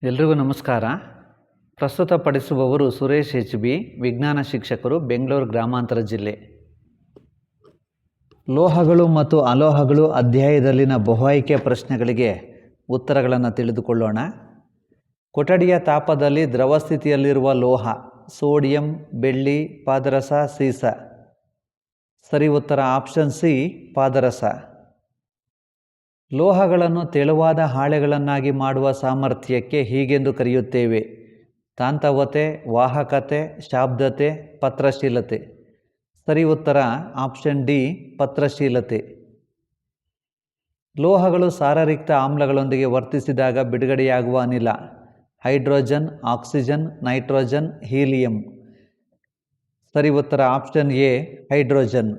ಎಲ್ರಿಗೂ ನಮಸ್ಕಾರ. ಪ್ರಸ್ತುತಪಡಿಸುವವರು ಸುರೇಶ್ HB, ವಿಜ್ಞಾನ ಶಿಕ್ಷಕರು, ಬೆಂಗಳೂರು ಗ್ರಾಮಾಂತರ ಜಿಲ್ಲೆ. ಲೋಹಗಳು ಮತ್ತು ಅಲೋಹಗಳು ಅಧ್ಯಾಯದಲ್ಲಿನ ಬಹುಆಯ್ಕೆ ಪ್ರಶ್ನೆಗಳಿಗೆ ಉತ್ತರಗಳನ್ನು ತಿಳಿದುಕೊಳ್ಳೋಣ. ಕೊಠಡಿಯ ತಾಪದಲ್ಲಿ ದ್ರವ ಸ್ಥಿತಿಯಲ್ಲಿರುವ ಲೋಹ ಸೋಡಿಯಂ, ಬೆಳ್ಳಿ, ಪಾದರಸ, ಸೀಸ. ಸರಿ ಉತ್ತರ ಆಪ್ಷನ್ ಸಿ, ಪಾದರಸ. ಲೋಹಗಳನ್ನು ತೆಳುವಾದ ಹಾಳೆಗಳನ್ನಾಗಿ ಮಾಡುವ ಸಾಮರ್ಥ್ಯಕ್ಕೆ ಹೀಗೆಂದು ಕರೆಯುತ್ತೇವೆ: ತಾಂತವತೆ, ವಾಹಕತೆ, ಶಾಬ್ದತೆ, ಪತ್ರಶೀಲತೆ. ಸರಿ ಉತ್ತರ ಆಪ್ಷನ್ ಡಿ, ಪತ್ರಶೀಲತೆ. ಲೋಹಗಳು ಸಾರರಿಕ್ತ ಆಮ್ಲಗಳೊಂದಿಗೆ ವರ್ತಿಸಿದಾಗ ಬಿಡುಗಡೆಯಾಗುವ ಅನಿಲ: ಹೈಡ್ರೋಜನ್, ಆಕ್ಸಿಜನ್, ನೈಟ್ರೋಜನ್, ಹೀಲಿಯಂ. ಸರಿ ಉತ್ತರ ಆಪ್ಷನ್ ಎ, ಹೈಡ್ರೋಜನ್.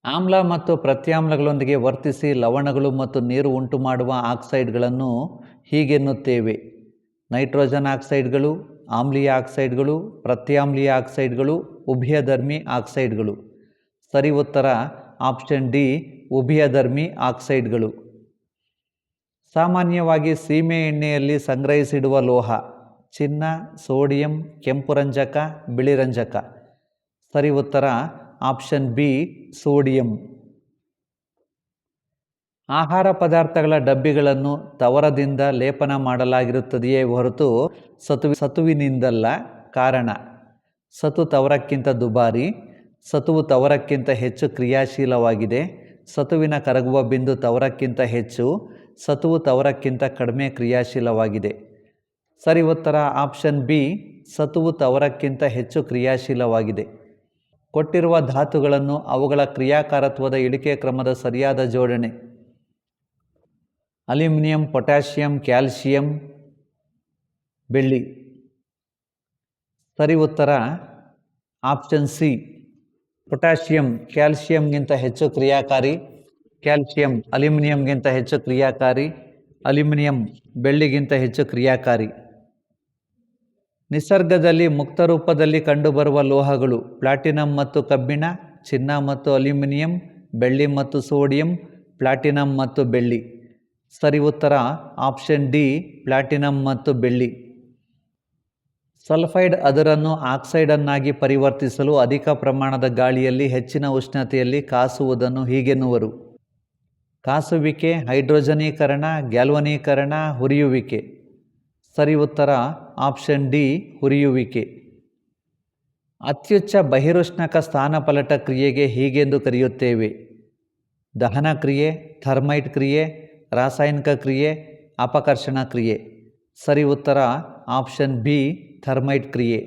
ಆಮ್ಲ ಮತ್ತು ಪ್ರತ್ಯಾಮ್ಲಗಳೊಂದಿಗೆ ವರ್ತಿಸಿ ಲವಣಗಳು ಮತ್ತು ನೀರು ಉಂಟುಮಾಡುವ ಆಕ್ಸೈಡ್ಗಳನ್ನು ಹೀಗೆನ್ನುತ್ತೇವೆ: ನೈಟ್ರೋಜನ್ ಆಕ್ಸೈಡ್ಗಳು, ಆಮ್ಲೀಯ ಆಕ್ಸೈಡ್ಗಳು, ಪ್ರತ್ಯಾಮ್ಲೀಯ ಆಕ್ಸೈಡ್ಗಳು, ಉಭಯಧರ್ಮಿ ಆಕ್ಸೈಡ್ಗಳು. ಸರಿ ಉತ್ತರ ಆಪ್ಷನ್ ಡಿ, ಉಭಯಧರ್ಮಿ ಆಕ್ಸೈಡ್ಗಳು. ಸಾಮಾನ್ಯವಾಗಿ ಸೀಮೆ ಎಣ್ಣೆಯಲ್ಲಿ ಸಂಗ್ರಹಿಸಿಡುವ ಲೋಹ: ಚಿನ್ನ, ಸೋಡಿಯಂ, ಕೆಂಪು ರಂಜಕ, ಬಿಳಿ ರಂಜಕ. ಸರಿ ಉತ್ತರ ಆಪ್ಷನ್ ಬಿ, ಸೋಡಿಯಂ. ಆಹಾರ ಪದಾರ್ಥಗಳ ಡಬ್ಬಿಗಳನ್ನು ತವರದಿಂದ ಲೇಪನ ಮಾಡಲಾಗಿರುತ್ತದೆಯೇ ಹೊರತು ಸತುವಿನಿಂದಲ್ಲ. ಕಾರಣ: ಸತು ತವರಕ್ಕಿಂತ ದುಬಾರಿ, ಸತುವು ತವರಕ್ಕಿಂತ ಹೆಚ್ಚು ಕ್ರಿಯಾಶೀಲವಾಗಿದೆ, ಸತುವಿನ ಕರಗುವ ಬಿಂದು ತವರಕ್ಕಿಂತ ಹೆಚ್ಚು, ಸತುವು ತವರಕ್ಕಿಂತ ಕಡಿಮೆ ಕ್ರಿಯಾಶೀಲವಾಗಿದೆ. ಸರಿ ಉತ್ತರ ಆಪ್ಷನ್ ಬಿ, ಸತುವು ತವರಕ್ಕಿಂತ ಹೆಚ್ಚು ಕ್ರಿಯಾಶೀಲವಾಗಿದೆ. ಕೊಟ್ಟಿರುವ ಧಾತುಗಳನ್ನು ಅವುಗಳ ಕ್ರಿಯಾಕಾರತ್ವದ ಇಳಿಕೆ ಕ್ರಮದ ಸರಿಯಾದ ಜೋಡಣೆ: ಅಲ್ಯೂಮಿನಿಯಂ, ಪೊಟ್ಯಾಷಿಯಂ, ಕ್ಯಾಲ್ಸಿಯಂ, ಬೆಳ್ಳಿ. ಸರಿ ಉತ್ತರ ಆಪ್ಷನ್ ಸಿ, ಪೊಟ್ಯಾಷಿಯಂ ಕ್ಯಾಲ್ಸಿಯಂಗಿಂತ ಹೆಚ್ಚು ಕ್ರಿಯಾಕಾರಿ, ಕ್ಯಾಲ್ಸಿಯಂ ಅಲ್ಯೂಮಿನಿಯಂಗಿಂತ ಹೆಚ್ಚು ಕ್ರಿಯಾಕಾರಿ, ಅಲ್ಯೂಮಿನಿಯಂ ಬೆಳ್ಳಿಗಿಂತ ಹೆಚ್ಚು ಕ್ರಿಯಾಕಾರಿ. ನಿಸರ್ಗದಲ್ಲಿ ಮುಕ್ತ ರೂಪದಲ್ಲಿ ಕಂಡುಬರುವ ಲೋಹಗಳು: ಪ್ಲಾಟಿನಂ ಮತ್ತು ಕಬ್ಬಿಣ, ಚಿನ್ನ ಮತ್ತು ಅಲ್ಯೂಮಿನಿಯಂ, ಬೆಳ್ಳಿ ಮತ್ತು ಸೋಡಿಯಂ, ಪ್ಲಾಟಿನಂ ಮತ್ತು ಬೆಳ್ಳಿ. ಸರಿ ಉತ್ತರ ಆಪ್ಷನ್ ಡಿ, ಪ್ಲಾಟಿನಂ ಮತ್ತು ಬೆಳ್ಳಿ. ಸಲ್ಫೈಡ್ ಅದುರನ್ನು ಆಕ್ಸೈಡನ್ನಾಗಿ ಪರಿವರ್ತಿಸಲು ಅಧಿಕ ಪ್ರಮಾಣದ ಗಾಳಿಯಲ್ಲಿ ಹೆಚ್ಚಿನ ಉಷ್ಣತೆಯಲ್ಲಿ ಕಾಸುವುದನ್ನು ಹೀಗೆನ್ನುವರು: ಕಾಸುವಿಕೆ, ಹೈಡ್ರೋಜನೀಕರಣ, ಗ್ಯಾಲ್ವನೀಕರಣ, ಹುರಿಯುವಿಕೆ. ಸರಿ ಉತ್ತರ ಆಪ್ಷನ್ ಡಿ, ಹುರಿಯುವಿಕೆ. ಅತ್ಯುಚ್ಚ ಬಹಿರುಷ್ಣಕ ಸ್ಥಾನಪಲ್ಲಟ ಕ್ರಿಯೆಗೆ ಹೀಗೆಂದು ಕರೆಯುತ್ತೇವೆ: ದಹನ ಕ್ರಿಯೆ, ಥರ್ಮೈಟ್ ಕ್ರಿಯೆ, ರಾಸಾಯನಿಕ ಕ್ರಿಯೆ, ಅಪಕರ್ಷಣ ಕ್ರಿಯೆ. ಸರಿ ಉತ್ತರ ಆಪ್ಷನ್ ಬಿ, ಥರ್ಮೈಟ್ ಕ್ರಿಯೆ.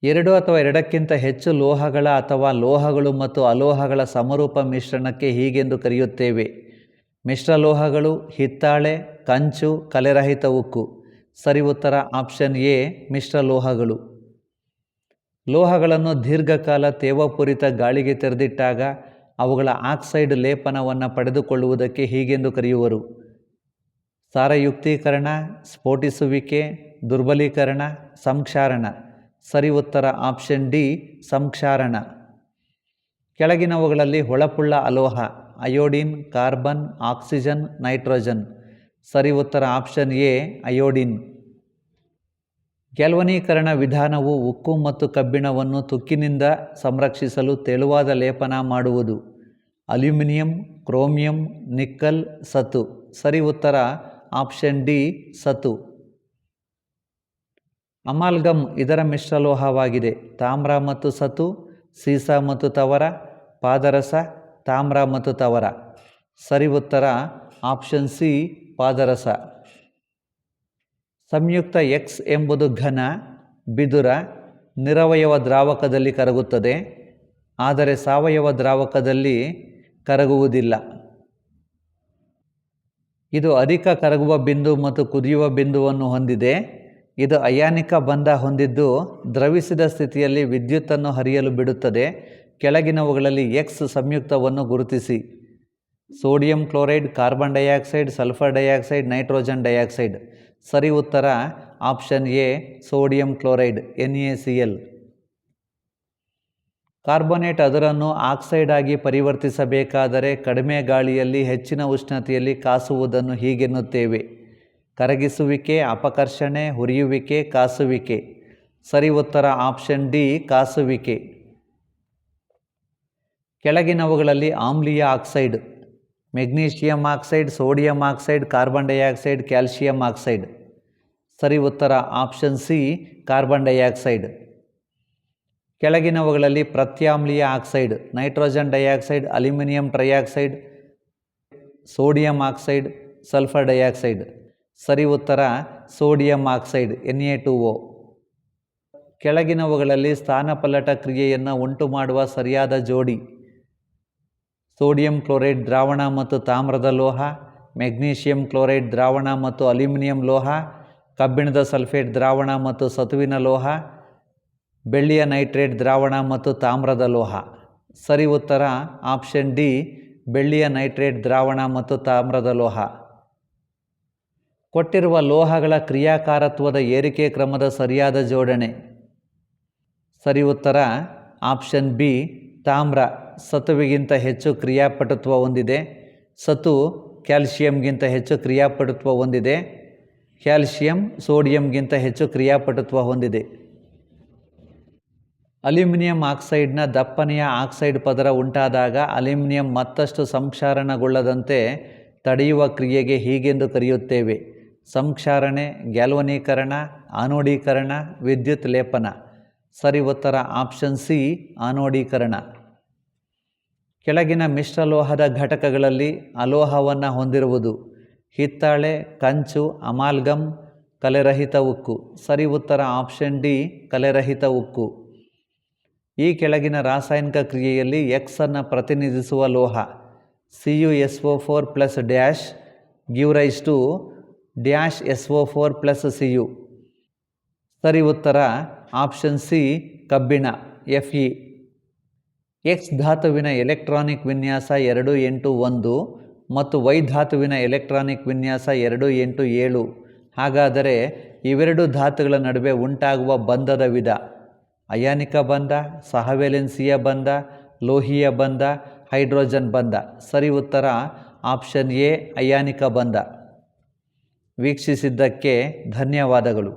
ಎರಡು ಅಥವಾ ಎರಡಕ್ಕಿಂತ ಹೆಚ್ಚು ಲೋಹಗಳ ಅಥವಾ ಲೋಹಗಳು ಮತ್ತು ಅಲೋಹಗಳ ಸಮರೂಪ ಮಿಶ್ರಣಕ್ಕೆ ಹೀಗೆಂದು ಕರೆಯುತ್ತೇವೆ: ಮಿಶ್ರಲೋಹಗಳು, ಹಿತ್ತಾಳೆ, ಕಂಚು, ಕಲೆರಹಿತ ಉಕ್ಕು. ಸರಿ ಉತ್ತರ ಆಪ್ಷನ್ ಎ, ಮಿಶ್ರಲೋಹಗಳು. ಲೋಹಗಳನ್ನು ದೀರ್ಘಕಾಲ ತೇವಪೂರಿತ ಗಾಳಿಗೆ ತೆರೆದಿಟ್ಟಾಗ ಅವುಗಳ ಆಕ್ಸೈಡ್ ಲೇಪನವನ್ನು ಪಡೆದುಕೊಳ್ಳುವುದಕ್ಕೆ ಹೀಗೆಂದು ಕರೆಯುವರು: ಸಾರಯುಕ್ತೀಕರಣ, ಸ್ಫೋಟಿಸುವಿಕೆ, ದುರ್ಬಲೀಕರಣ, ಸಂಕ್ಷಾರಣ. ಸರಿ ಉತ್ತರ ಆಪ್ಷನ್ ಡಿ, ಸಂಕ್ಷಾರಣ. ಕೆಳಗಿನವುಗಳಲ್ಲಿ ಹೊಳಪುಳ್ಳ ಅಲೋಹ: ಅಯೋಡಿನ್, ಕಾರ್ಬನ್, ಆಕ್ಸಿಜನ್, ನೈಟ್ರೋಜನ್. ಸರಿ ಉತ್ತರ ಆಪ್ಷನ್ ಎ, ಅಯೋಡಿನ್. ಗ್ಯಾಲ್ವನೀಕರಣ ವಿಧಾನವು ಉಕ್ಕು ಮತ್ತು ಕಬ್ಬಿಣವನ್ನು ತುಕ್ಕಿನಿಂದ ಸಂರಕ್ಷಿಸಲು ತೆಳುವಾದ ಲೇಪನ ಮಾಡುವುದು: ಅಲ್ಯೂಮಿನಿಯಂ, ಕ್ರೋಮಿಯಂ, ನಿಕ್ಕಲ್, ಸತು. ಸರಿ ಉತ್ತರ ಆಪ್ಷನ್ ಡಿ, ಸತು. ಅಮಾಲ್ಗಮ್ ಇದರ ಮಿಶ್ರಲೋಹವಾಗಿದೆ: ತಾಮ್ರ ಮತ್ತು ಸತು, ಸೀಸ ಮತ್ತು ತವರ, ಪಾದರಸ, ತಾಮ್ರ ಮತ್ತು ತವರ. ಸರಿ ಉತ್ತರ ಆಪ್ಷನ್ ಸಿ, ಪಾದರಸ. ಸಂಯುಕ್ತ ಎಕ್ಸ್ ಎಂಬುದು ಘನ, ಬಿದುರ, ನಿರವಯವ ದ್ರಾವಕದಲ್ಲಿ ಕರಗುತ್ತದೆ, ಆದರೆ ಸಾವಯವ ದ್ರಾವಕದಲ್ಲಿ ಕರಗುವುದಿಲ್ಲ. ಇದು ಅಧಿಕ ಕರಗುವ ಬಿಂದು ಮತ್ತು ಕುದಿಯುವ ಬಿಂದುವನ್ನು ಹೊಂದಿದೆ. ಇದು ಅಯಾನಿಕ ಬಂಧ ಹೊಂದಿದ್ದು ದ್ರವಿಸಿದ ಸ್ಥಿತಿಯಲ್ಲಿ ವಿದ್ಯುತ್ತನ್ನು ಹರಿಯಲು ಬಿಡುತ್ತದೆ. ಕೆಳಗಿನವುಗಳಲ್ಲಿ ಎಕ್ಸ್ ಸಂಯುಕ್ತವನ್ನು ಗುರುತಿಸಿ: sodium chloride, carbon dioxide, sulphur dioxide, nitrogen dioxide. ಸರಿ ಉತ್ತರ option A, sodium chloride, NaCl. Carbonate ಅದುರನ್ನು ಆಕ್ಸೈಡ್ ಆಗಿ ಪರಿವರ್ತಿಸಬೇಕಾದರೆ ಕಡಿಮೆ ಗಾಳಿಯಲ್ಲಿ ಹೆಚ್ಚಿನ ಉಷ್ಣತೆಯಲ್ಲಿ ಕಾಸುವುದನ್ನು ಹೀಗೆನ್ನುತ್ತೇವೆ: ಕರಗಿಸುವಿಕೆ, ಅಪಕರ್ಷಣೆ, ಹುರಿಯುವಿಕೆ, ಕಾಸುವಿಕೆ. ಸರಿ ಉತ್ತರ ಆಪ್ಷನ್ ಡಿ ಕಾಸುವಿಕೆ. ಕೆಳಗಿನವುಗಳಲ್ಲಿ ಆಮ್ಲೀಯ oxide: magnesium oxide, sodium oxide, carbon dioxide, calcium oxide. ಸರಿ ಉತ್ತರ ಆಪ್ಷನ್ ಸಿ ಕಾರ್ಬನ್ ಡೈಆಕ್ಸೈಡ್. ಕೆಳಗಿನವುಗಳಲ್ಲಿ ಪ್ರತ್ಯಾಮ್ಲೀಯ oxide: nitrogen dioxide, aluminium trioxide, sodium oxide, sulphur dioxide. ಸರಿ ಉತ್ತರ ಸೋಡಿಯಂ ಆಕ್ಸೈಡ್ Na2O. ಕೆಳಗಿನವುಗಳಲ್ಲಿ ಸ್ಥಾನಪಲ್ಲಟ ಕ್ರಿಯೆಯನ್ನು ಉಂಟು ಮಾಡುವ ಸರಿಯಾದ ಜೋಡಿ: ಸೋಡಿಯಂ ಕ್ಲೋರೈಡ್ ದ್ರಾವಣ ಮತ್ತು ತಾಮ್ರದ ಲೋಹ, ಮೆಗ್ನೀಷಿಯಂ ಕ್ಲೋರೈಡ್ ದ್ರಾವಣ ಮತ್ತು ಅಲ್ಯೂಮಿನಿಯಂ ಲೋಹ, ಕಬ್ಬಿಣದ ಸಲ್ಫೇಟ್ ದ್ರಾವಣ ಮತ್ತು ಸತುವಿನ ಲೋಹ, ಬೆಳ್ಳಿಯ ನೈಟ್ರೇಟ್ ದ್ರಾವಣ ಮತ್ತು ತಾಮ್ರದ ಲೋಹ. ಸರಿ ಉತ್ತರ ಆಪ್ಷನ್ ಡಿ ಬೆಳ್ಳಿಯ ನೈಟ್ರೇಟ್ ದ್ರಾವಣ ಮತ್ತು ತಾಮ್ರದ ಲೋಹ. ಕೊಟ್ಟಿರುವ ಲೋಹಗಳ ಕ್ರಿಯಾಕಾರತ್ವದ ಏರಿಕೆ ಕ್ರಮದ ಸರಿಯಾದ ಜೋಡಣೆ: ಸರಿ ಉತ್ತರ ಆಪ್ಷನ್ ಬಿ ತಾಮ್ರ ಸತುವಿಗಿಂತ ಹೆಚ್ಚು ಕ್ರಿಯಾಪಟುತ್ವ ಹೊಂದಿದೆ, ಸತು ಕ್ಯಾಲ್ಶಿಯಂಗಿಂತ ಹೆಚ್ಚು ಕ್ರಿಯಾಪಟುತ್ವ ಹೊಂದಿದೆ, ಕ್ಯಾಲ್ಶಿಯಂ ಸೋಡಿಯಂಗಿಂತ ಹೆಚ್ಚು ಕ್ರಿಯಾಪಟುತ್ವ ಹೊಂದಿದೆ. ಅಲ್ಯೂಮಿನಿಯಂ ಆಕ್ಸೈಡ್ನ ದಪ್ಪನೆಯ ಆಕ್ಸೈಡ್ ಪದರ ಉಂಟಾದಾಗ ಅಲ್ಯೂಮಿನಿಯಂ ಮತ್ತಷ್ಟು ಸಂಕ್ಷಾರಣಗೊಳ್ಳದಂತೆ ತಡೆಯುವ ಕ್ರಿಯೆಗೆ ಹೀಗೆಂದು ಕರೆಯುತ್ತೇವೆ: ಸಂಕ್ಷಾರಣೆ, ಗ್ಯಾಲ್ವನೀಕರಣ, ಆನೋಡೀಕರಣ, ವಿದ್ಯುತ್ ಲೇಪನ. ಸರಿ ಉತ್ತರ ಆಪ್ಷನ್ ಸಿ ಆನೋಡೀಕರಣ. ಕೆಳಗಿನ ಮಿಶ್ರಲೋಹದ ಘಟಕಗಳಲ್ಲಿ ಅಲೋಹವನ್ನು ಹೊಂದಿರುವುದು: ಹಿತ್ತಾಳೆ, ಕಂಚು, ಅಮಾಲ್ಗಮ್, ಕಲೆರಹಿತ ಉಕ್ಕು. ಸರಿ ಉತ್ತರ ಆಪ್ಷನ್ ಡಿ ಕಲೆರಹಿತ ಉಕ್ಕು. ಈ ಕೆಳಗಿನ ರಾಸಾಯನಿಕ ಕ್ರಿಯೆಯಲ್ಲಿ ಎಕ್ಸ್ ಅನ್ನು ಪ್ರತಿನಿಧಿಸುವ ಲೋಹ: CuSO4 dash give rise to dash SO4 Cu. ಸರಿ ಉತ್ತರ ಆಪ್ಷನ್ ಸಿ ಕಬ್ಬಿಣ Fe. ಎಕ್ಸ್ ಧಾತುವಿನ ಎಲೆಕ್ಟ್ರಾನಿಕ್ ವಿನ್ಯಾಸ 281 ಮತ್ತು ವೈ ಧಾತುವಿನ ಎಲೆಕ್ಟ್ರಾನಿಕ್ ವಿನ್ಯಾಸ 287. ಹಾಗಾದರೆ ಇವೆರಡು ಧಾತುಗಳ ನಡುವೆ ಉಂಟಾಗುವ ಬಂಧದ ವಿಧ: ಅಯಾನಿಕ ಬಂಧ, ಸಹವೆಲೆನ್ಸಿಯ ಬಂಧ, ಲೋಹೀಯ ಬಂಧ, ಹೈಡ್ರೋಜನ್ ಬಂಧ. ಸರಿ ಉತ್ತರ ಆಪ್ಷನ್ ಎ ಅಯಾನಿಕ ಬಂಧ. ವೀಕ್ಷಿಸಿದ್ದಕ್ಕೆ ಧನ್ಯವಾದಗಳು.